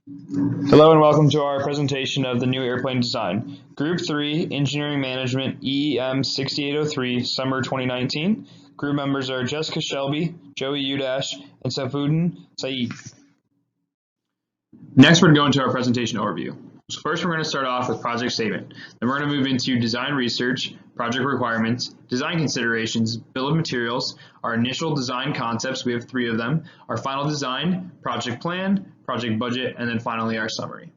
Hello and welcome to our presentation of the new airplane design. Group 3, Engineering Management EEM6803, Summer 2019. Group members are Jessica Shelby, Joey Udash, and Safudin Saeed. Next, we're going to go into our presentation overview. So first, we're going to start off with project statement. Then we're going to move into design research, project requirements, design considerations, bill of materials, our initial design concepts, we have 3 of them, our final design, project plan, project budget, and then finally our summary.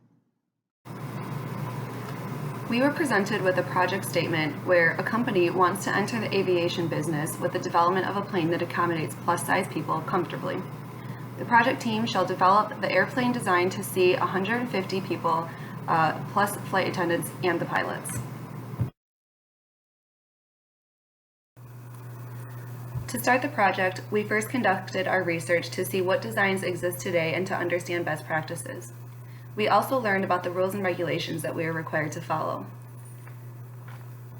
We were presented with a project statement where a company wants to enter the aviation business with the development of a plane that accommodates plus-size people comfortably. The project team shall develop the airplane design to seat 150 people, plus flight attendants and the pilots. To start the project, we first conducted our research to see what designs exist today and to understand best practices. We also learned about the rules and regulations that we are required to follow.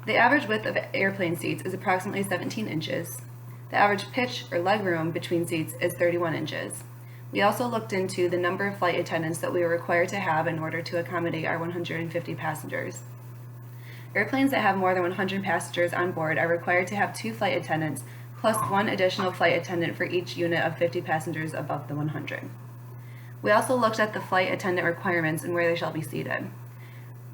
The average width of airplane seats is approximately 17 inches. The average pitch or legroom between seats is 31 inches. We also looked into the number of flight attendants that we were required to have in order to accommodate our 150 passengers. Airplanes that have more than 100 passengers on board are required to have 2 flight attendants plus 1 additional flight attendant for each unit of 50 passengers above the 100. We also looked at the flight attendant requirements and where they shall be seated.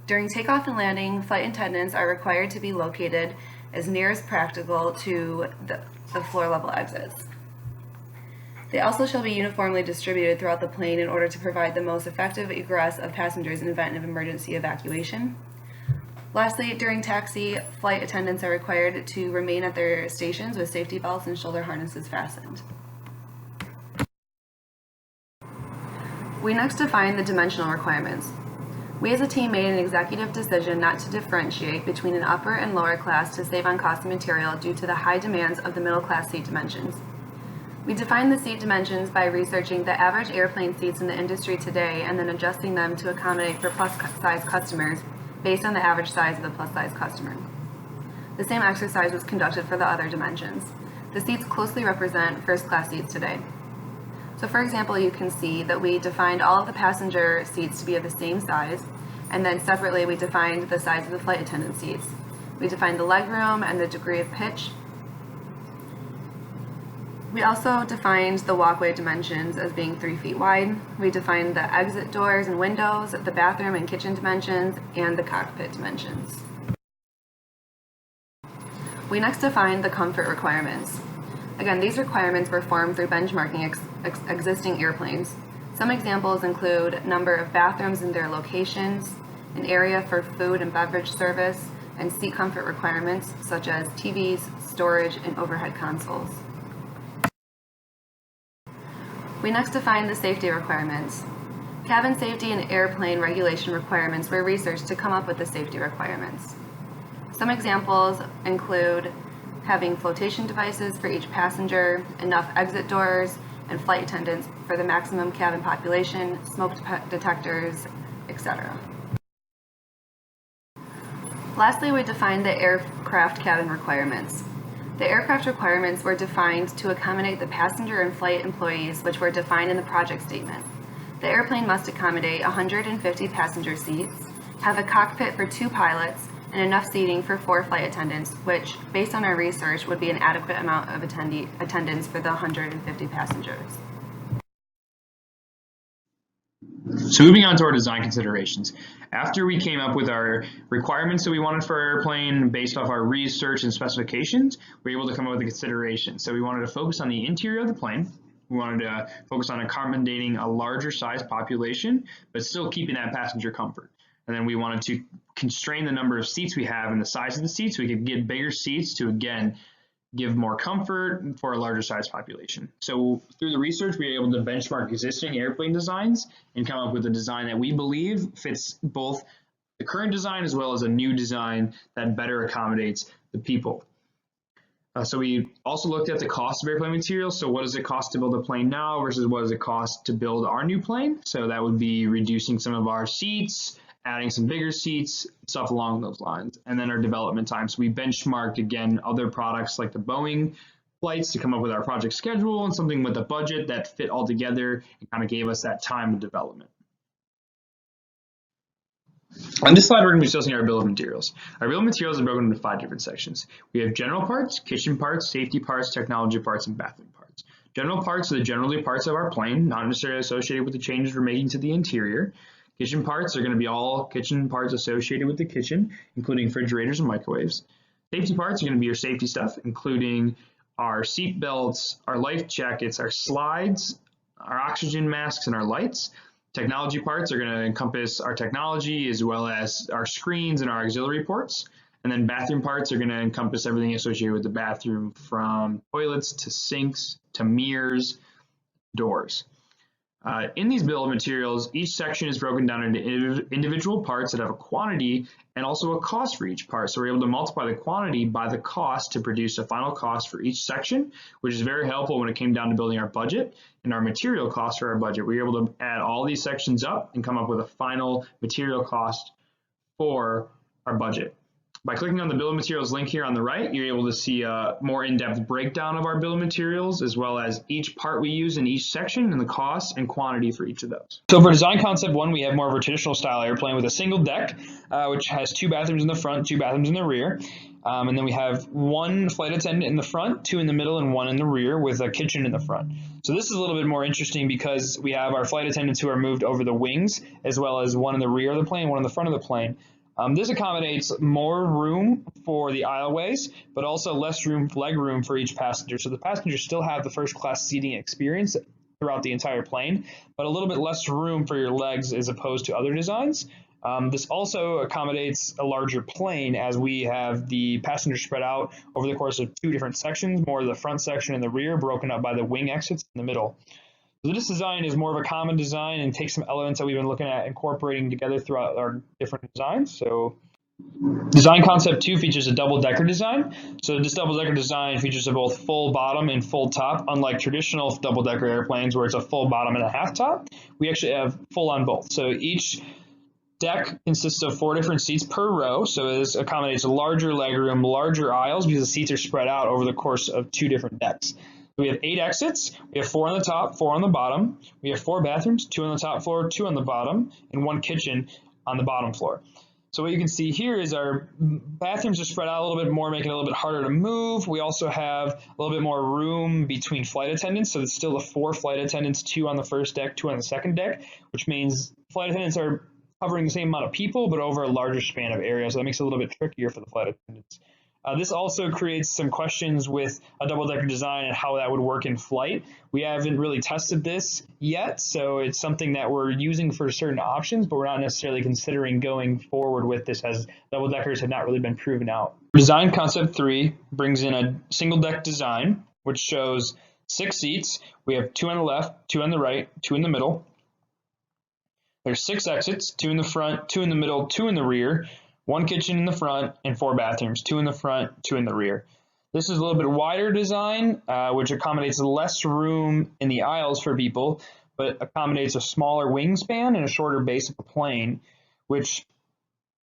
During takeoff and landing, flight attendants are required to be located as near as practical to the floor level exits. They also shall be uniformly distributed throughout the plane in order to provide the most effective egress of passengers in event of emergency evacuation. Lastly, during taxi, flight attendants are required to remain at their stations with safety belts and shoulder harnesses fastened. We next define the dimensional requirements. We as a team made an executive decision not to differentiate between an upper and lower class to save on cost of material due to the high demands of the middle class seat dimensions. We defined the seat dimensions by researching the average airplane seats in the industry today and then adjusting them to accommodate for plus-size customers based on the average size of the plus-size customer. The same exercise was conducted for the other dimensions. The seats closely represent first-class seats today. So for example, you can see that we defined all of the passenger seats to be of the same size, and then separately we defined the size of the flight attendant seats. We defined the legroom and the degree of pitch. We also defined the walkway dimensions as being 3 feet wide. We defined the exit doors and windows, the bathroom and kitchen dimensions, and the cockpit dimensions. We next defined the comfort requirements. Again, these requirements were formed through benchmarking existing airplanes. Some examples include number of bathrooms in their locations, an area for food and beverage service, and seat comfort requirements such as TVs, storage, and overhead consoles. We next defined the safety requirements. Cabin safety and airplane regulation requirements were researched to come up with the safety requirements. Some examples include having flotation devices for each passenger, enough exit doors, and flight attendants for the maximum cabin population, smoke detectors, etc. Lastly, we defined the aircraft cabin requirements. The aircraft requirements were defined to accommodate the passenger and flight employees, which were defined in the project statement. The airplane must accommodate 150 passenger seats, have a cockpit for 2 pilots, and enough seating for 4 flight attendants, which, based on our research, would be an adequate amount of attendance for the 150 passengers. So moving on to our design considerations. After we came up with our requirements that we wanted for our airplane based off our research and specifications, we were able to come up with a consideration. So we wanted to focus on the interior of the plane. We wanted to focus on accommodating a larger size population, but still keeping that passenger comfort. And then we wanted to constrain the number of seats we have and the size of the seats so we could get bigger seats to, again, give more comfort for a larger size population. So through the research, we were able to benchmark existing airplane designs and come up with a design that we believe fits both the current design as well as a new design that better accommodates the people. So we also looked at the cost of airplane materials. So what does it cost to build a plane now versus what does it cost to build our new plane? So that would be reducing some of our seats, adding some bigger seats, stuff along those lines. And then our development time. So we benchmarked, again, other products like the Boeing flights to come up with our project schedule and something with a budget that fit all together and kind of gave us that time of development. On this slide, we're going to be discussing our bill of materials. Our bill of materials is broken into 5 different sections. We have general parts, kitchen parts, safety parts, technology parts, and bathroom parts. General parts are the generally parts of our plane, not necessarily associated with the changes we're making to the interior. Kitchen parts are going to be all kitchen parts associated with the kitchen, including refrigerators and microwaves. Safety parts are going to be your safety stuff, including our seat belts, our life jackets, our slides, our oxygen masks, and our lights. Technology parts are going to encompass our technology as well as our screens and our auxiliary ports. And then bathroom parts are going to encompass everything associated with the bathroom, from toilets to sinks to mirrors, doors. In these bill of materials, each section is broken down into individual parts that have a quantity and also a cost for each part. So we're able to multiply the quantity by the cost to produce a final cost for each section, which is very helpful when it came down to building our budget and our material costs for our budget. We were able to add all these sections up and come up with a final material cost for our budget. By clicking on the bill of materials link here on the right, you're able to see a more in-depth breakdown of our bill of materials, as well as each part we use in each section and the cost and quantity for each of those. So for design concept 1, we have more of a traditional style airplane with a single deck, which has 2 bathrooms in the front, 2 bathrooms in the rear. And then we have 1 flight attendant in the front, 2 in the middle, and 1 in the rear with a kitchen in the front. So this is a little bit more interesting because we have our flight attendants who are moved over the wings, as well as 1 in the rear of the plane, 1 in the front of the plane. This accommodates more room for the aisleways, but also less leg room for each passenger. So the passengers still have the first class seating experience throughout the entire plane, but a little bit less room for your legs as opposed to other designs. This also accommodates a larger plane, as we have the passengers spread out over the course of 2 different sections, more of the front section and the rear, broken up by the wing exits in the middle. So this design is more of a common design and takes some elements that we've been looking at incorporating together throughout our different designs. So design concept 2 features a double-decker design. So this double-decker design features a both full bottom and full top, unlike traditional double-decker airplanes where it's a full bottom and a half top. We actually have full on both. So each deck consists of 4 different seats per row, so this accommodates a larger legroom, larger aisles, because the seats are spread out over the course of 2 different decks. We have 8 exits. We have 4 on the top, 4 on the bottom. We have 4 bathrooms, 2 on the top floor, 2 on the bottom, and 1 kitchen on the bottom floor. So what you can see here is our bathrooms are spread out a little bit more, making it a little bit harder to move. We also have a little bit more room between flight attendants, so it's still the 4 flight attendants, 2 on the first deck, 2 on the second deck, which means flight attendants are covering the same amount of people, but over a larger span of area, so that makes it a little bit trickier for the flight attendants. This also creates some questions with a double-decker design and how that would work in flight. We haven't really tested this yet, so it's something that we're using for certain options, but we're not necessarily considering going forward with this, as double-deckers have not really been proven out. Design concept 3 brings in a single-deck design, which shows 6 seats. We have 2 on the left, 2 on the right, 2 in the middle. There's 6 exits, 2 in the front, 2 in the middle, 2 in the rear, 1 kitchen in the front, and 4 bathrooms, 2 in the front, 2 in the rear. This is a little bit wider design, which accommodates less room in the aisles for people, but accommodates a smaller wingspan and a shorter base of the plane, which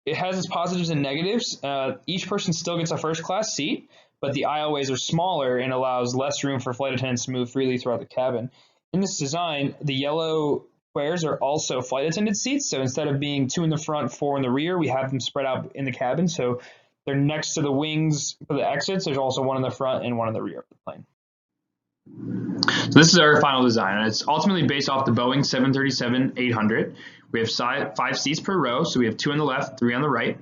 it has its positives and negatives. Each person still gets a first class seat, but the aisleways are smaller and allows less room for flight attendants to move freely throughout the cabin. In this design, the yellow squares are also flight attendant seats, so instead of being 2 in the front, 4 in the rear, we have them spread out in the cabin, so they're next to the wings for the exits. There's also 1 in the front and 1 in the rear of the plane. So this is our final design, and it's ultimately based off the Boeing 737-800. We have 5 seats per row, so we have 2 on the left, 3 on the right,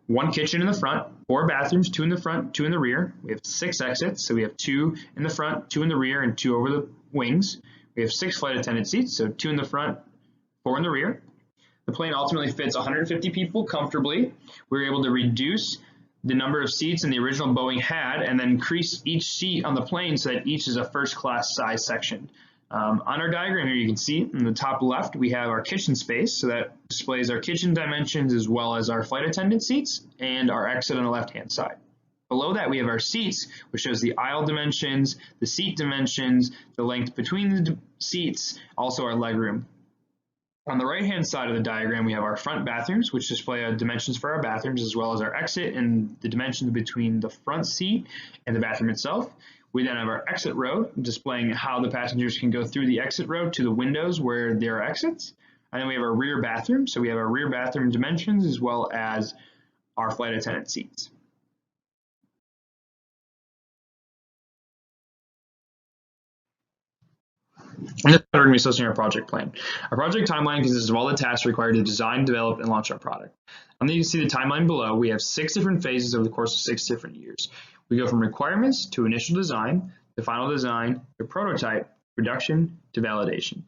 1 kitchen in the front, 4 bathrooms, 2 in the front, 2 in the rear. We have 6 exits, so we have 2 in the front, 2 in the rear, and 2 over the wings. We have 6 flight attendant seats, so 2 in the front, 4 in the rear. The plane ultimately fits 150 people comfortably. We were able to reduce the number of seats in the original Boeing had and then increase each seat on the plane so that each is a first class size section. On our diagram here, you can see in the top left, we have our kitchen space, so that displays our kitchen dimensions as well as our flight attendant seats and our exit on the left-hand side. Below that, we have our seats, which shows the aisle dimensions, the seat dimensions, the length between the seats, also our legroom. On the right-hand side of the diagram, we have our front bathrooms, which display dimensions for our bathrooms, as well as our exit and the dimensions between the front seat and the bathroom itself. We then have our exit row, displaying how the passengers can go through the exit row to the windows where there are exits. And then we have our rear bathroom. So we have our rear bathroom dimensions as well as our flight attendant seats. And this is going to be associated with our project plan. Our project timeline consists of all the tasks required to design, develop, and launch our product. And then you can see the timeline below. We have 6 different phases over the course of 6 different years. We go from requirements to initial design, to final design, to prototype, production, to validation.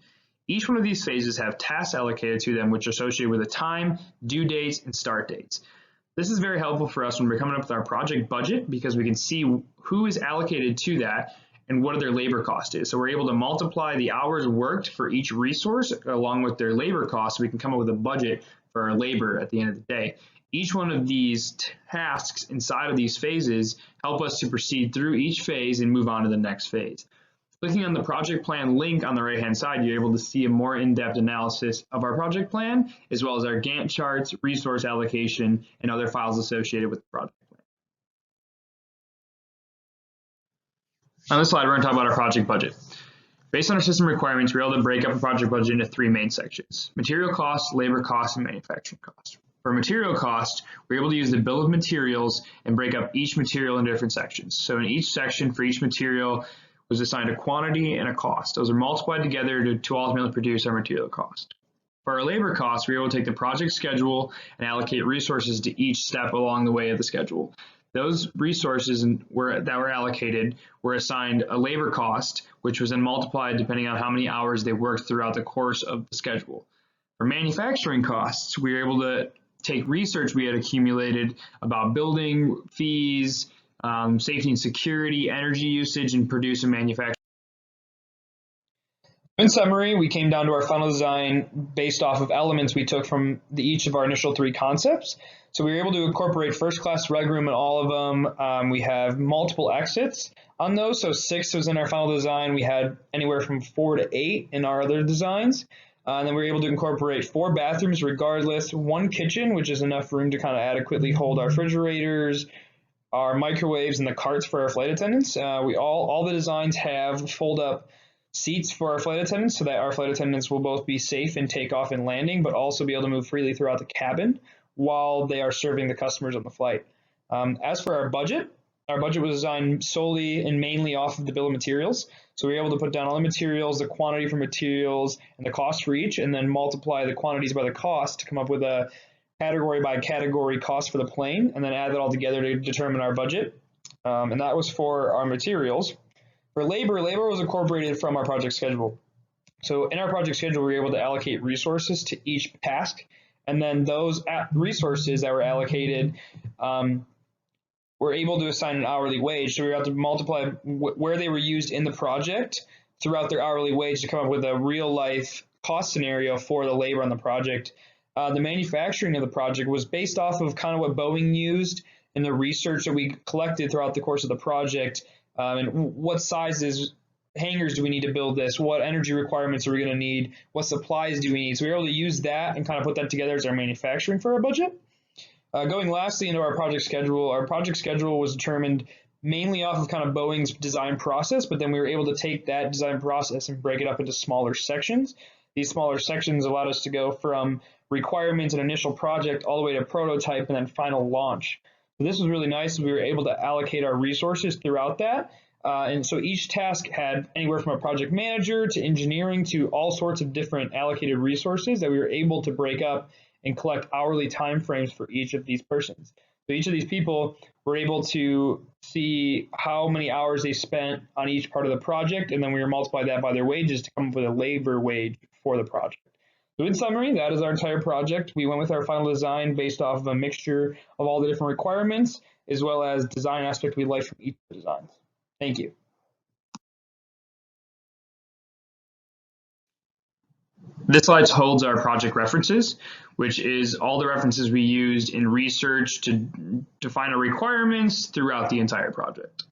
Each one of these phases have tasks allocated to them which are associated with a time, due dates, and start dates. This is very helpful for us when we're coming up with our project budget because we can see who is allocated to that and what their labor cost is. So we're able to multiply the hours worked for each resource along with their labor costs so we can come up with a budget for our labor at the end of the day. Each one of these tasks inside of these phases help us to proceed through each phase and move on to the next phase. Clicking on the project plan link on the right-hand side, you're able to see a more in-depth analysis of our project plan, as well as our Gantt charts, resource allocation, and other files associated with the project plan. On this slide, we're going to talk about our project budget. Based on our system requirements, we're able to break up a project budget into 3 main sections: material costs, labor costs, and manufacturing costs. For material cost, we're able to use the bill of materials and break up each material into different sections. So in each section for each material was assigned a quantity and a cost. Those are multiplied together to ultimately produce our material cost. For our labor costs, we were able to take the project schedule and allocate resources to each step along the way of the schedule. Those resources that were allocated were assigned a labor cost, which was then multiplied depending on how many hours they worked throughout the course of the schedule. For manufacturing costs, we were able to take research we had accumulated about building fees, safety and security, energy usage, and produce and manufacture. In summary, we came down to our final design based off of elements we took from each of our initial 3 concepts. So we were able to incorporate first-class legroom in all of them. We have multiple exits on those. So 6 was in our final design. We had anywhere from 4 to 8 in our other designs. And then we were able to incorporate 4 bathrooms regardless, 1 kitchen, which is enough room to kind of adequately hold our refrigerators, our microwaves, and the carts for our flight attendants. All the designs have fold-up seats for our flight attendants so that our flight attendants will both be safe in takeoff and landing, but also be able to move freely throughout the cabin while they are serving the customers on the flight. As for our budget was designed solely and mainly off of the bill of materials. So we were able to put down all the materials, the quantity for materials, and the cost for each, and then multiply the quantities by the cost to come up with a category by category cost for the plane, and then add that all together to determine our budget. And that was for our materials. For labor was incorporated from our project schedule. So in our project schedule, we were able to allocate resources to each task, and then those resources that were allocated were able to assign an hourly wage. So we were able to multiply where they were used in the project throughout their hourly wage to come up with a real life cost scenario for the labor on the project. The manufacturing of the project was based off of kind of what Boeing used and the research that we collected throughout the course of the project, and what sizes hangars do we need to build this, what energy requirements are we going to need, what supplies do we need. So we were able to use that and kind of put that together as our manufacturing for our budget. Going lastly into our project schedule was determined mainly off of kind of Boeing's design process, but then we were able to take that design process and break it up into smaller sections. These smaller sections allowed us to go from requirements and initial project all the way to prototype and then final launch. So this was really nice. We were able to allocate our resources throughout that. And so each task had anywhere from a project manager to engineering to all sorts of different allocated resources that we were able to break up and collect hourly timeframes for each of these persons. So each of these people were able to see how many hours they spent on each part of the project, and then we were multiply that by their wages to come up with a labor wage for the project. So in summary, that is our entire project. We went with our final design based off of a mixture of all the different requirements, as well as design aspect we liked from each of the designs. Thank you. This slide holds our project references, which is all the references we used in research to define our requirements throughout the entire project.